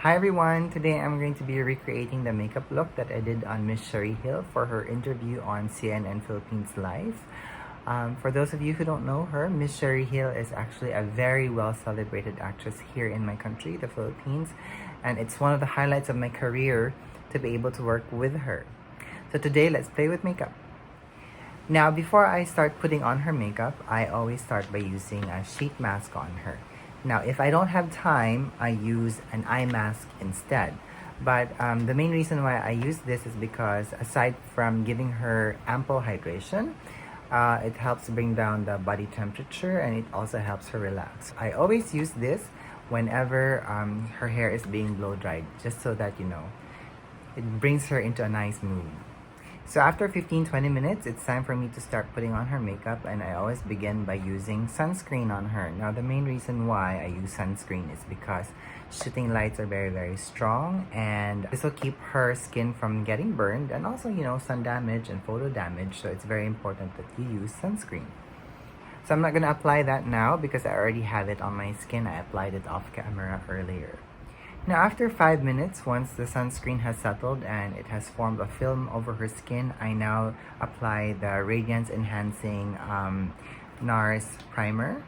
Hi everyone! Today I'm going to be recreating the makeup look that I did on Miss Cherie Gil for her interview on CNN Philippines Live. For those of you who don't know her, Miss Cherie Gil is actually a very well celebrated actress here in my country, the Philippines, and it's one of the highlights of my career to be able to work with her. So today, let's play with makeup. Now, before I start putting on her makeup, I always start by using a sheet mask on her. Now, if I don't have time, I use an eye mask instead. But the main reason why I use this is because aside from giving her ample hydration, it helps bring down the body temperature and it also helps her relax. I always use this whenever her hair is being blow dried, just so that, you know, it brings her into a nice mood. So after 15-20 minutes, it's time for me to start putting on her makeup, and I always begin by using sunscreen on her. Now, the main reason why I use sunscreen is because shooting lights are very strong, and this will keep her skin from getting burned and also, you know, sun damage and photo damage. So it's very important that you use sunscreen. So I'm not going to apply that now because I already have it on my skin. I applied it off camera earlier. Now, after 5 minutes, once the sunscreen has settled and it has formed a film over her skin, I now apply the Radiance Enhancing Nars Primer.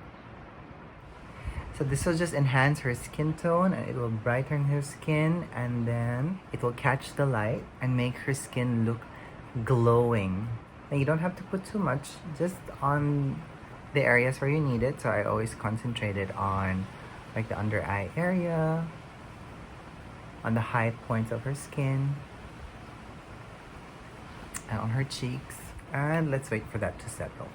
So this will just enhance her skin tone and it will brighten her skin, and then it will catch the light and make her skin look glowing. Now, you don't have to put too much, just on the areas where you need it. So I always concentrate it on like the under eye area, on the high points of her skin, and on her cheeks. And let's wait for that to settle.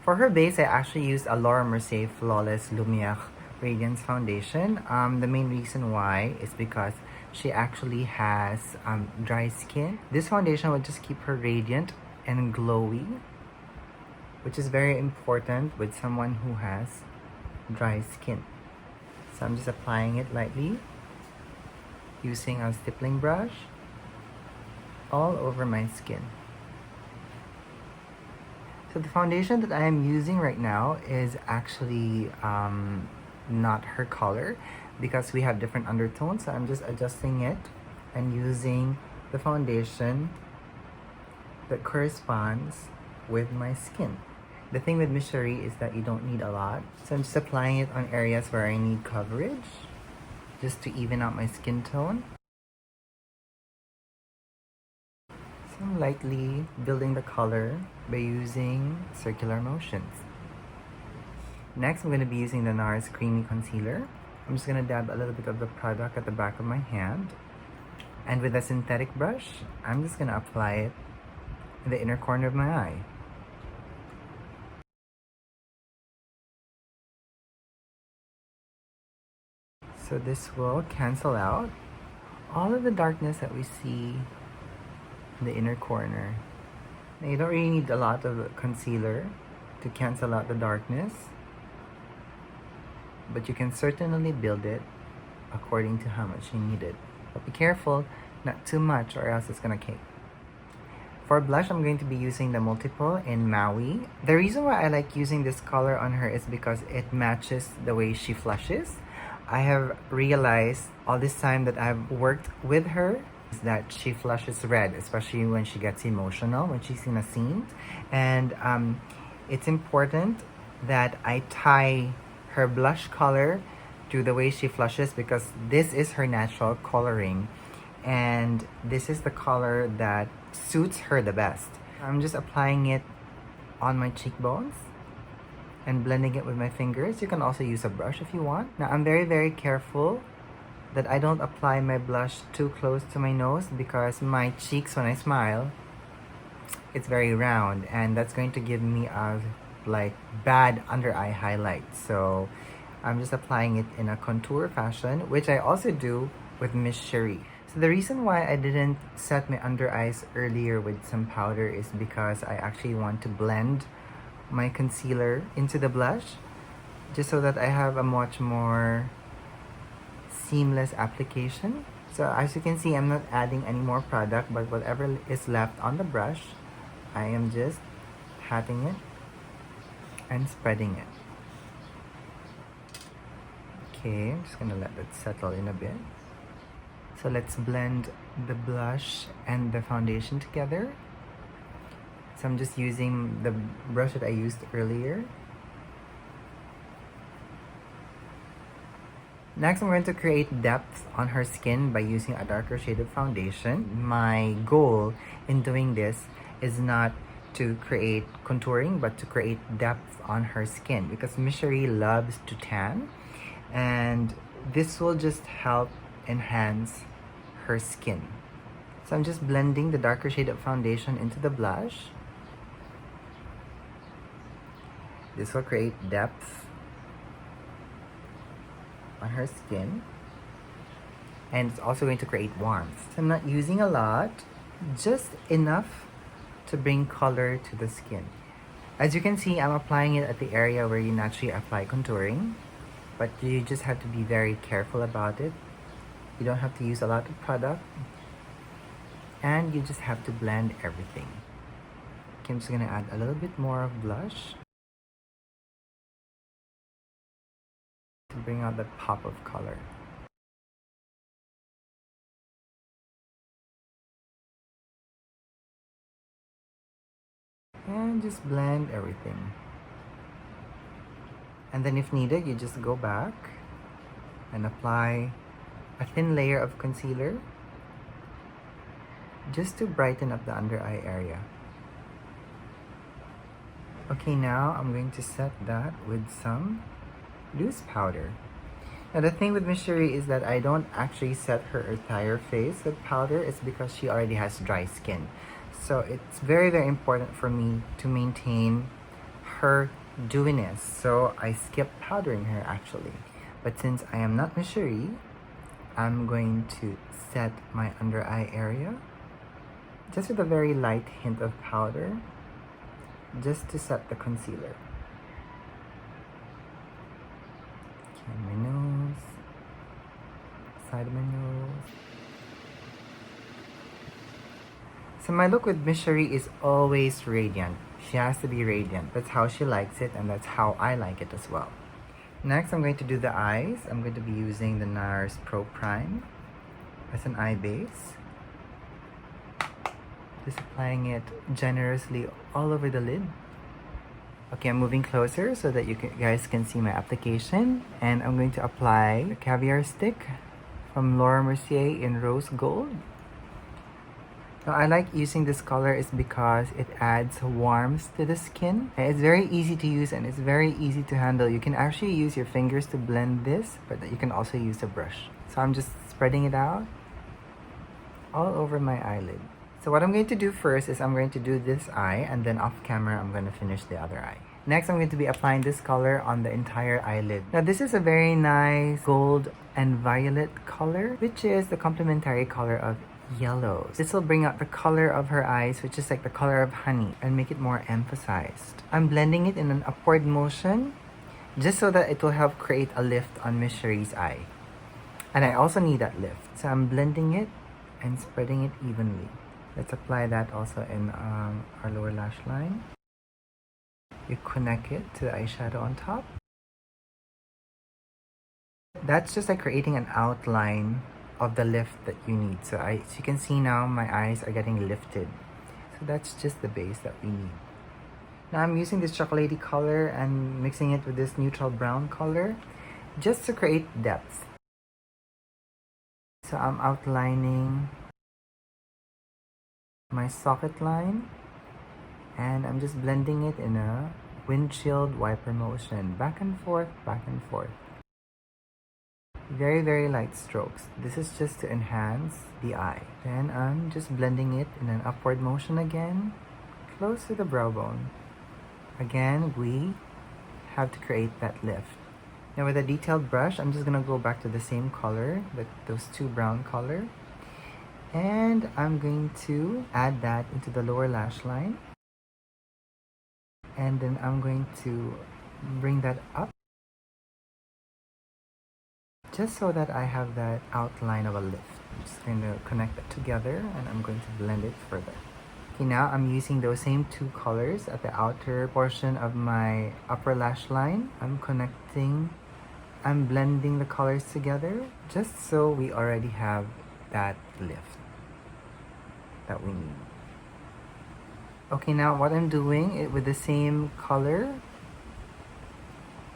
For her base, I actually used a Laura Mercier Flawless Lumiere Radiance Foundation. The main reason why is because she actually has dry skin. This foundation will just keep her radiant and glowy, which is very important with someone who has dry skin. So I'm just applying it lightly, using a stippling brush all over my skin. So the foundation that I am using right now is actually not her color because we have different undertones. So I'm just adjusting it and using the foundation that corresponds with my skin. The thing with Miss Cherie is that you don't need a lot. So I'm just applying it on areas where I need coverage, just to even out my skin tone. So I'm lightly building the color by using circular motions. Next, I'm going to be using the Nars Creamy Concealer. I'm just going to dab a little bit of the product at the back of my hand. And with a synthetic brush, I'm just going to apply it in the inner corner of my eye. So this will cancel out all of the darkness that we see in the inner corner. Now, you don't really need a lot of concealer to cancel out the darkness, but you can certainly build it according to how much you need it. But be careful, not too much or else it's gonna cake. For blush, I'm going to be using the Multiple in Maui. The reason why I like using this color on her is because it matches the way she flushes. I have realized all this time that I've worked with her is that she flushes red, especially when she gets emotional, when she's in a scene. And it's important that I tie her blush color to the way she flushes because this is her natural coloring. And this is the color that suits her the best. I'm just applying it on my cheekbones and blending it with my fingers. You can also use a brush if you want. Now, I'm very careful that I don't apply my blush too close to my nose because my cheeks, when I smile, it's very round, and that's going to give me a like bad under eye highlight. So I'm just applying it in a contour fashion, which I also do with Miss Cherie. So the reason why I didn't set my under eyes earlier with some powder is because I actually want to blend my concealer into the blush, just so that I have a much more seamless application. So as you can see, I'm not adding any more product, but whatever is left on the brush, I am just patting it and spreading it. Okay, I'm just gonna let that settle in a bit. So let's blend the blush and the foundation together. So I'm just using the brush that I used earlier. Next, I'm going to create depth on her skin by using a darker shade of foundation. My goal in doing this is not to create contouring, but to create depth on her skin, because Miss Cherie loves to tan, and this will just help enhance her skin. So I'm just blending the darker shade of foundation into the blush. This will create depth on her skin, and it's also going to create warmth. So I'm not using a lot, just enough to bring color to the skin. As you can see, I'm applying it at the area where you naturally apply contouring, but you just have to be very careful about it. You don't have to use a lot of product, and you just have to blend everything. Okay, I'm just gonna add a little bit more of blush to bring out that pop of color. And just blend everything. And then if needed, you just go back and apply a thin layer of concealer just to brighten up the under eye area. Okay, now I'm going to set that with some loose powder. Now the thing with Miss Cherie is that I don't actually set her entire face with powder. It's because she already has dry skin. So it's very, very important for me to maintain her dewiness. So I skip powdering her actually. But since I am not Miss Cherie, I'm going to set my under eye area just with a very light hint of powder, just to set the concealer. Okay, my nose, side of my nose. So my look with Miss Cherie is always radiant. She has to be radiant. That's how she likes it, and that's how I like it as well. Next, I'm going to do the eyes. I'm going to be using the Nars Pro Prime as an eye base. Just applying it generously all over the lid. Okay, I'm moving closer so that you guys can see my application. And I'm going to apply the Caviar stick from Mercier in Rosegold. Now, I like using this color is because it adds warmth to the skin. It's very easy to use and it's very easy to handle. You can actually use your fingers to blend this, but you can also use a brush. So I'm just spreading it out all over my eyelid. So what I'm going to do first is I'm going to do this eye, and then off camera I'm going to finish the other eye. Next, I'm going to be applying this color on the entire eyelid. Now this is a very nice gold and violet color, which is the complementary color of yellow. This will bring out the color of her eyes, which is like the color of honey, and make it more emphasized. I'm blending it in an upward motion just so that it will help create a lift on Miss Cherie's eye. And I also need that lift. So I'm blending it and spreading it evenly. Let's apply that also in our lower lash line. You connect it to the eyeshadow on top. That's just like creating an outline of the lift that you need. So as you can see now, my eyes are getting lifted. So that's just the base that we need. Now I'm using this chocolatey color and mixing it with this neutral brown color just to create depth. So I'm outlining my socket line, and I'm just blending it in a windshield wiper motion, back and forth, back and forth. Very, very light strokes. This is just to enhance the eye. Then I'm just blending it in an upward motion again, close to the brow bone. Again, we have to create that lift. Now with a detailed brush, I'm just gonna go back to the same color, those two brown color. And I'm going to add that into the lower lash line. And then I'm going to bring that up just so that I have that outline of a lift. I'm just going to connect that together, and I'm going to blend it further. Okay, now I'm using those same two colors at the outer portion of my upper lash line. I'm blending the colors together just so we already have that lift that we need. Okay, now what I'm doing with the same color,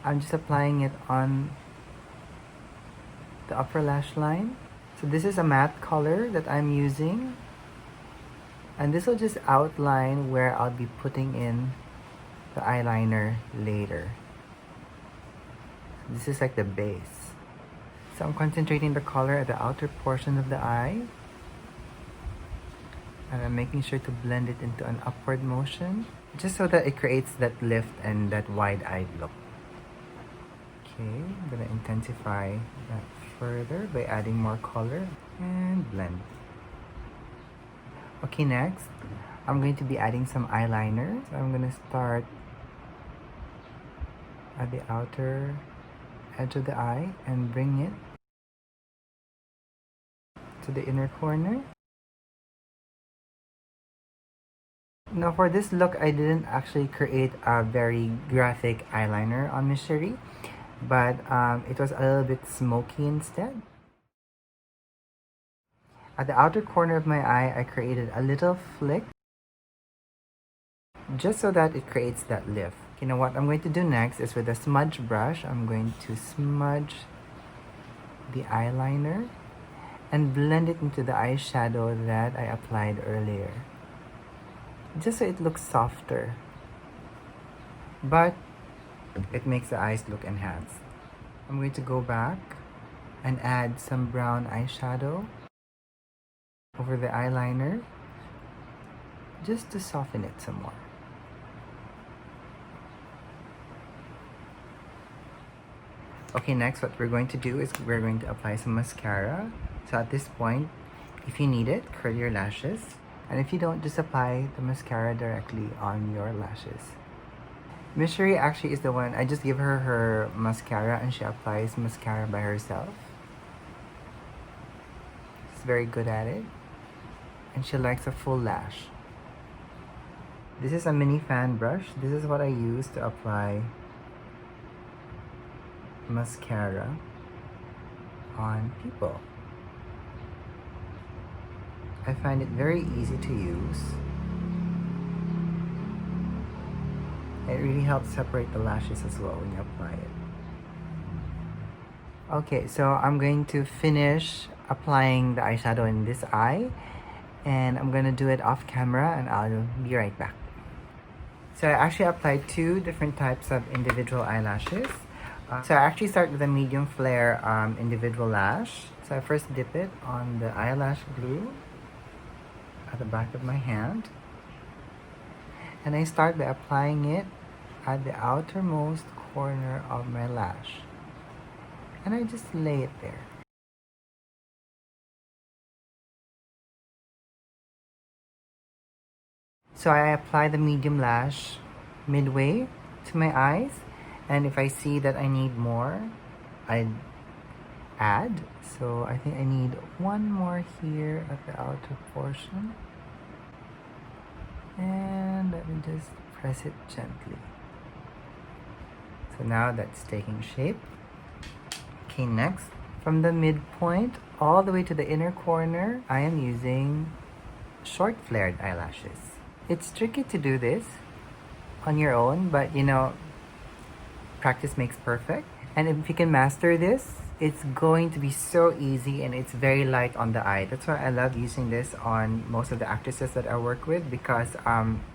I'm just applying it on the upper lash line. So this is a matte color that I'm using, and this will just outline where I'll be putting in the eyeliner later. This is like the base. So I'm concentrating the color at the outer portion of the eye, and I'm making sure to blend it into an upward motion, just so that it creates that lift and that wide-eyed look. Okay, I'm gonna intensify that further by adding more color and blend. Okay, next, I'm going to be adding some eyeliner. So I'm gonna start at the outer edge of the eye and bring it to the inner corner. Now for this look, I didn't actually create a very graphic eyeliner on Miss Cherie, but it was a little bit smoky instead. At the outer corner of my eye, I created a little flick just so that it creates that lift. You know what I'm going to do next is with a smudge brush, I'm going to smudge the eyeliner and blend it into the eyeshadow that I applied earlier, just so it looks softer, but it makes the eyes look enhanced. I'm going to go back and add some brown eyeshadow over the eyeliner just to soften it some more. Okay, next what we're going to do is we're going to apply some mascara. So at this point, if you need it, curl your lashes. And if you don't, just apply the mascara directly on your lashes. Miss Cherie actually is the one, I just give her her mascara and she applies mascara by herself. She's very good at it. And she likes a full lash. This is a mini fan brush. This is what I use to apply mascara on people. I find it very easy to use. It really helps separate the lashes as well when you apply it. Okay, so I'm going to finish applying the eyeshadow in this eye, and I'm gonna do it off camera and I'll be right back. So I actually applied two different types of individual eyelashes. So I actually start with a medium flare individual lash. So I first dip it on the eyelash glue at the back of my hand, and I start by applying it at the outermost corner of my lash, and I just lay it there. So I apply the medium lash midway to my eyes, and if I see that I need more, I add. So I think I need one more here at the outer portion, and let me just press it gently. So now that's taking shape. Okay, next, from the midpoint all the way to the inner corner, I am using short flared eyelashes. It's tricky to do this on your own, but you know, practice makes perfect. And if you can master this, it's going to be so easy, and it's very light on the eye. That's why I love using this on most of the actresses that I work with, because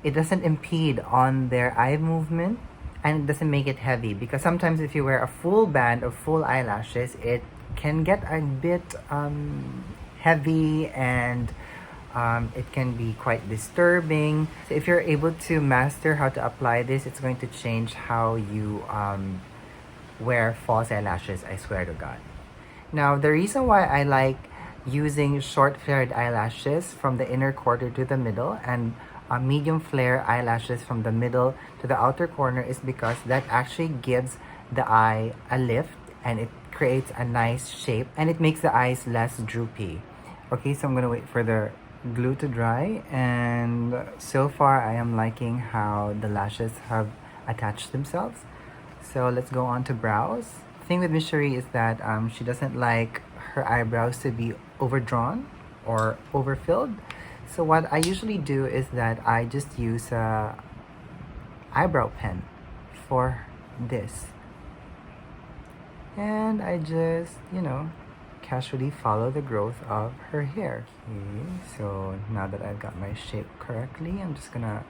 it doesn't impede on their eye movement, and it doesn't make it heavy. Because sometimes if you wear a full band of full eyelashes, it can get a bit heavy, and it can be quite disturbing. So if you're able to master how to apply this, it's going to change how you wear false eyelashes, I swear to God. Now, the reason why I like using short flared eyelashes from the inner quarter to the middle, and medium flare eyelashes from the middle to the outer corner, is because that actually gives the eye a lift, and it creates a nice shape, and it makes the eyes less droopy. Okay, so I'm gonna wait for the glue to dry, and so far I am liking how the lashes have attached themselves. So let's go on to brows. The thing with Miss Cherie is that she doesn't like her eyebrows to be overdrawn or overfilled. So what I usually do is that I just use a eyebrow pen for this. And I just, casually follow the growth of her hair. Okay, so now that I've got my shape correctly, I'm just gonna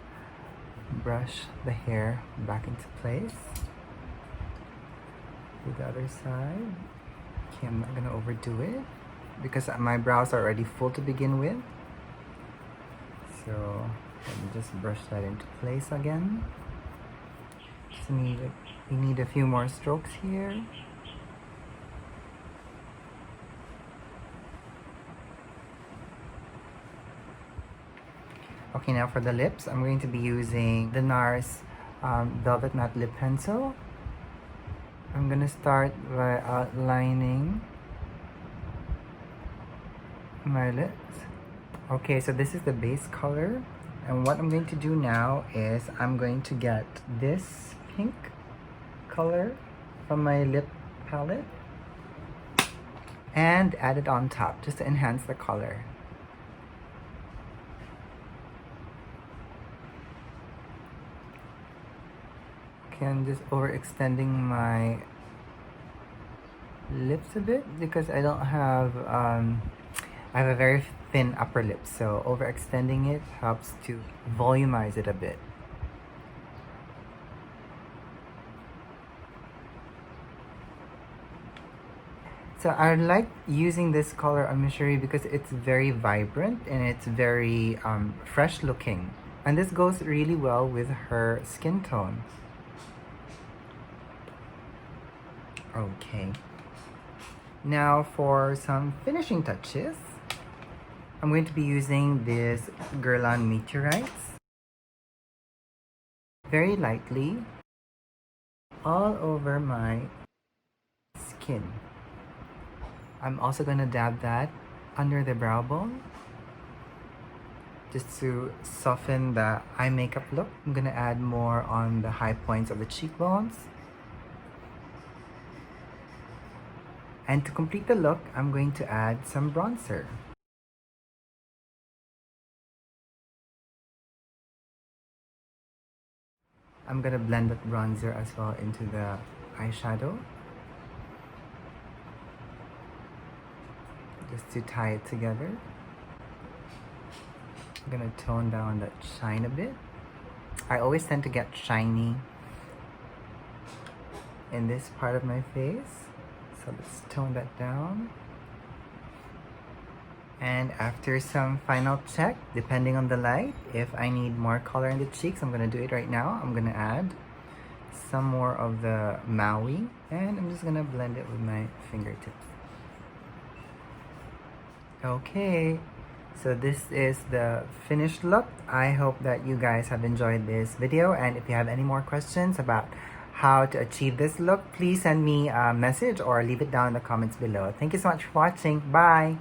brush the hair back into place. Do the other side. Okay, I'm not gonna overdo it because my brows are already full to begin with. So let me just brush that into place again. We need a few more strokes here. Okay, now for the lips, I'm going to be using the Nars Velvet Matte Lip Pencil. I'm gonna start by outlining my lips. Okay, so this is the base color. And what I'm going to do now is I'm going to get this pink color from my lip palette and add it on top just to enhance the color. Okay, I'm just overextending my lips a bit because I don't have I have a very thin upper lip, so overextending it helps to volumize it a bit. So I like using this color on Miss Cherie because it's very vibrant and it's very fresh looking. And this goes really well with her skin tone. Okay. Now for some finishing touches, I'm going to be using this Guerlain Meteorites. Very lightly all over my skin. I'm also going to dab that under the brow bone just to soften the eye makeup look. I'm going to add more on the high points of the cheekbones. And to complete the look, I'm going to add some bronzer. I'm going to blend that bronzer as well into the eyeshadow, just to tie it together. I'm going to tone down that shine a bit. I always tend to get shiny in this part of my face, so let's tone that down. And after some final check, depending on the light, if I need more color in the cheeks, I'm gonna do it right now. I'm gonna add some more of the Maui, and I'm just gonna blend it with my fingertips. Okay, so this is the finished look. I hope that you guys have enjoyed this video, and if you have any more questions about how to achieve this look, please send me a message or leave it down in the comments below. Thank you so much for watching. Bye!